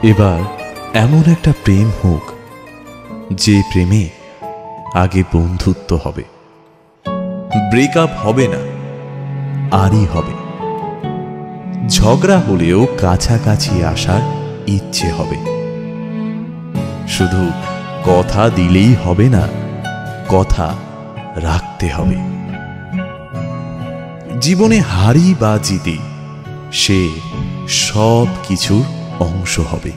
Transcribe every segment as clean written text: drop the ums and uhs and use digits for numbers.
এবার এমন একটা প্রেম হোক যে প্রেমে আগে বন্ধুত্ব হবে, ব্রেকআপ হবে না, আরই হবে। ঝগড়া হলেও কাছাকাছি আসার ইচ্ছে হবে। শুধু কথা দিলেই হবে না, কথা রাখতে হবে। জীবনে হারি বা জিতি, সে সব কিছুর অংশ হবে।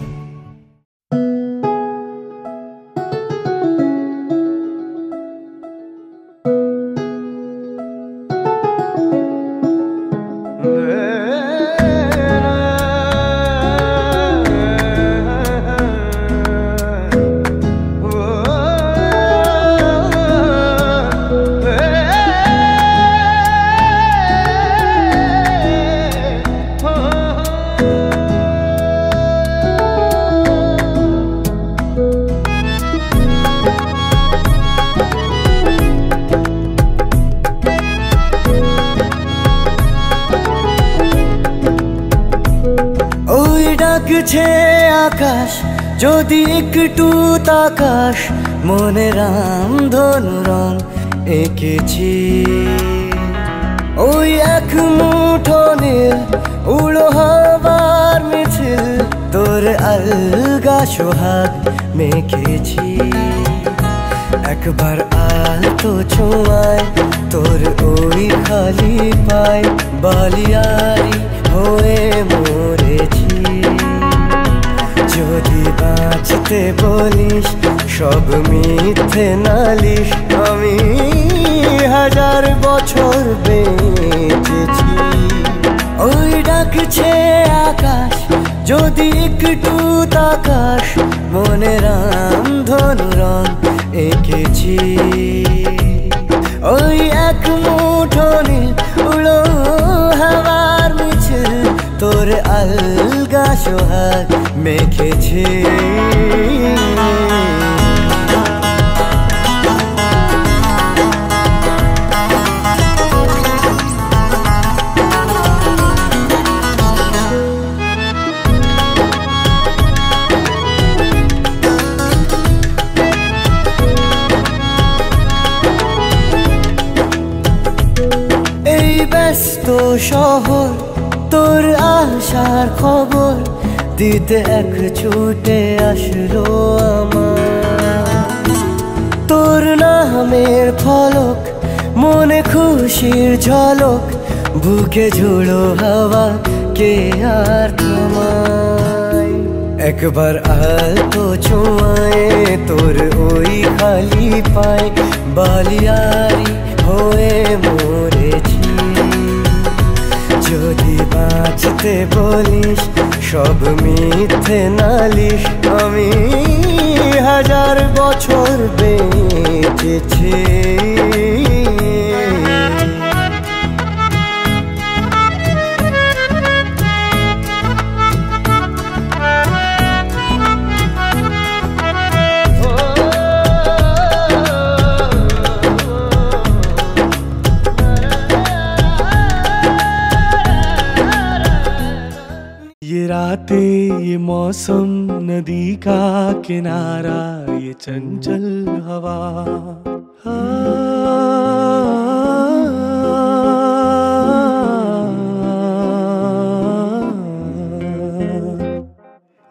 ডাকছে আকাশ যদি একটু তাকাস, মনে রামধনু রং এঁকেছি। ওই এক মুঠো নীল উড়ো হবার মিছিল, তোর আলগা সোহাগ মেখেছি। একবার আলতো ছোঁয়ায় তোর ওই খালি পায়, বালিয়ারি হয়ে মরেছি। যদি বাঁচতে বলিস সব মিথ্যে নালিশ, আমি 1000 বছর বেঁচেছি। ওই ডাকছে আকাশ যদি একটু তাকাস, মনে রামধনু রং এঁকেছি। ওই এক মুঠো নীল উড়ো হাওয়ার মিছিল, তোর আলগা সোহাগ মেখেছি। এই ব্যস্ত শহর তোর আসার খবর দিতে এক ছুটে আসলো আমার। তোর নামের ফলক মনে খুশির ঝলক, বুকে ঝুড়ো হাওয়া কে আর থামায়। একবার আলতো ছোঁয়ায় তোর ওই খালি পায়, বালিয়ারি হয়ে মরেছি। যদি বাঁচতে বলিস সব মিথ্যে নালিশ, আমি 1000 বছর বেঁচেছি। ये रातें, ये मौसम, नदी का किनारा, ये चंचल हवा,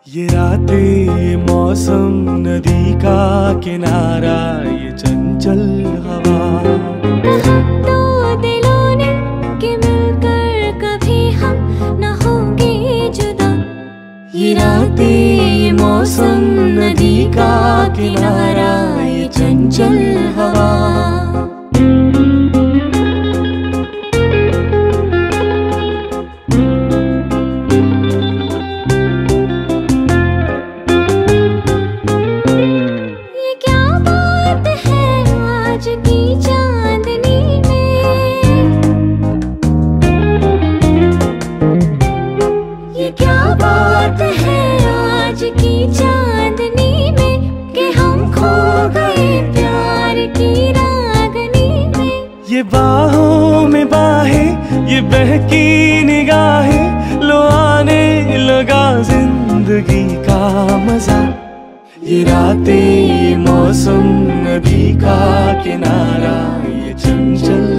ये रातें, ये मौसम, नदी का किनारा, ये चंचल हवा। ये रातें, ये मौसम, नदी का किनारा, ये चंचल हवा। ये क्या बात है आज की चांदनी में, ये क्या बात है आज की चांदनी में, कि हम खो गए प्यार की रागनी में। ये बाहों में बाहें, ये बहकी निगाहें, लो आने लगा जिंदगी का ये रातें, ये मौसम, नदी का किनारा, ये चंचल